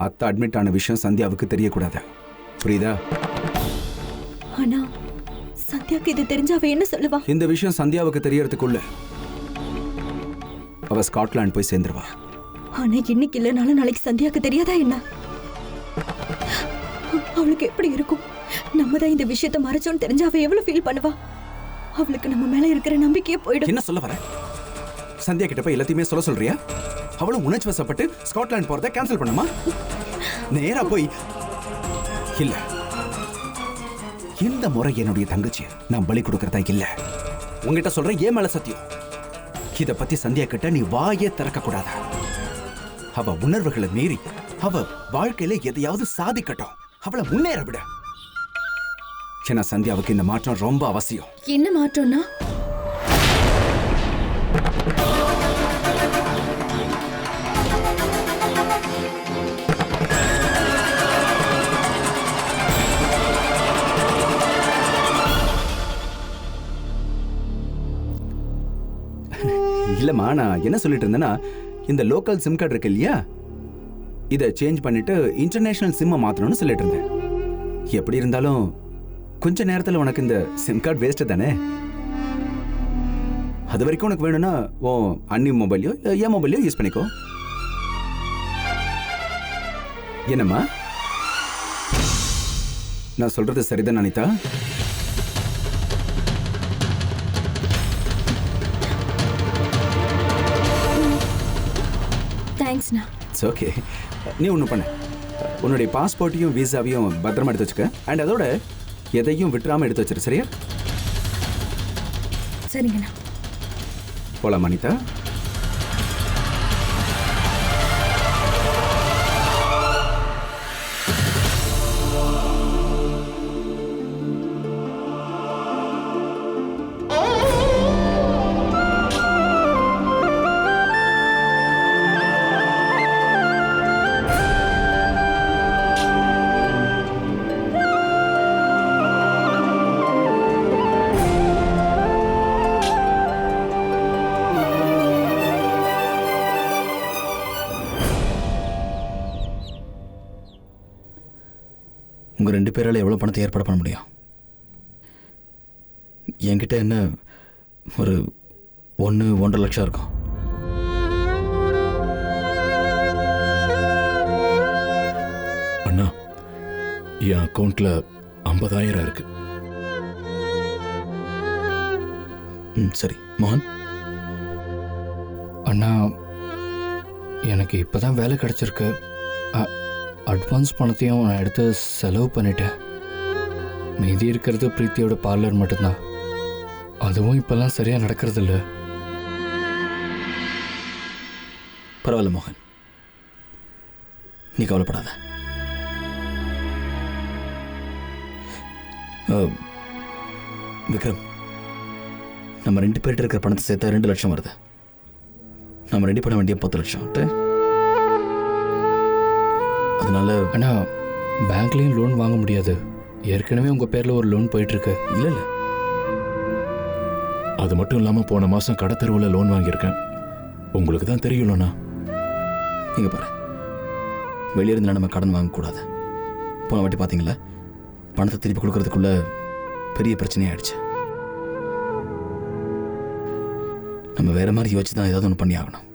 அத்தை அட்மிட் ஆன விஷயம் சந்தியாவுக்கு தெரியக்கூடாது, புரியுதா? ஆனா சந்தியாக்கு இது தெரிஞ்சா அவ என்ன சொல்லுவா? இந்த விஷயம் சந்தியாவுக்கு தெரியறதுக்குள்ள அவ ஸ்காட்லாந்து போய் சேர்ந்துருவா. ஆனா இன்னைக்கு இல்லைனாலும் நாளைக்கு சந்தியாக்கு தெரியாதா என்ன? அவளுக்கு எப்படி இருக்கும்? நம்ம தான் இந்த விஷயத்த மறைச்சோன்னு தெரிஞ்சா அவ எவ்வளவு ஃபீல் பண்ணுவா? அவளுக்கு நம்ம மேல இருக்கிற நம்பிக்கையே போயிடும். என்ன சொல்ல வர? சந்தியா கிட்ட போய் எல்லாத்தையுமே சொல்ல சொல்றியா? அவளும் உணர்ச்சி வசப்பட்டு ஸ்காட்லாந்து போறதை கேன்சல் பண்ணுமா? நேரா போய் இல்ல, இந்த முறை என்னுடைய தங்கச்சி நான் பலி கொடுக்கறதா இல்ல. உங்ககிட்ட சொல்றேன், ஏன் மேல சத்தியம். இத பத்தி சந்தியா கிட்ட நீ வாயே திறக்க கூடாது. அவ உணர்வுகளை மீறி அவ வாழ்க்கையில எதையாவது சாதிக்கட்டும், அவளை முன்னேற விட. ஏன்னா சந்தியாவுக்கு இந்த மாற்றம் ரொம்ப அவசியம். என்ன மாற்றம்னா? இல்லம்மா, நான் என்ன சொல்லிட்டு இருந்தேன்னா, இந்த லோக்கல் சிம் கார்டு இருக்கு இல்லையா, இதை சேஞ்ச் பண்ணிட்டு இன்டர்நேஷனல் சிம்மை மாத்தணும்னு சொல்லிட்டு இருந்தேன். எப்படி இருந்தாலும் கொஞ்ச நேரத்தில் உனக்கு இந்த சிம் கார்டு வேஸ்ட் தானே. அது வரைக்கும் உனக்கு வேணும்னா ஓ அண்ணி மொபைலையோ இல்லை என் மொபைலையோ யூஸ் பண்ணிக்கோ. என்னம்மா, நான் சொல்றது சரிதான் அனிதா? தேங்க்ஸ்ண்ணா. It's okay. நீ ஒன்று பண்ண, உன்னுடைய பாஸ்போர்ட்டையும் விசாவையும் பத்திரமா எடுத்து வச்சுக்க. அண்ட் அதோட எதையும் விட்டுறாமல் எடுத்து வச்சிரு, சரியா? சரிங்கண்ணா. போலாம் அனிதா. உங்கள் 2 பேரால் எவ்வளோ பணத்தை ஏற்பாடு பண்ண முடியும்? என்கிட்ட என்ன ஒரு 1-1.5 லட்சம் இருக்கும். அண்ணா, என் அக்கௌண்ட்ல 50,000 இருக்கு. சரி மோகன். அண்ணா, எனக்கு இப்போதான் வேலை கிடச்சிருக்கு. அட்வான்ஸ் பணத்தையும் நான் எடுத்து செலவு பண்ணிட்டேன். மீதி இருக்கிறது பிரீத்தியோட பார்லர் மட்டும்தான். அதுவும் இப்போல்லாம் சரியாக நடக்கிறது இல்லை. பரவாயில்ல மோகன், நீ கவலைப்படாத. விக்ரம், நம்ம 2 பேர்கிட்ட இருக்கிற பணத்தை சேர்த்தா 2 லட்சம் வருது. நம்ம ரெடி பண்ண வேண்டிய 10 லட்சம். அதனால அண்ணா, பேங்க்லேயும் லோன் வாங்க முடியாது. ஏற்கனவே உங்கள் பேரில் ஒரு லோன் போயிட்டுருக்கு. இல்லை இல்லை, அது மட்டும் இல்லாமல் போன மாதம் கடத்தெருவில் லோன் வாங்கியிருக்கேன். உங்களுக்கு தான் தெரியும்லண்ணா. இங்கே பாரு, வெளியே இருந்தால் நம்ம கடன் வாங்கக்கூடாது. போன வாட்டி பார்த்தீங்களா, பணத்தை திருப்பி கொடுக்கறதுக்குள்ள பெரிய பிரச்சனையாயிடுச்சு. நம்ம வேற மாதிரி யோசிச்சு தான் ஏதாவது ஒன்று பண்ணி ஆகணும்.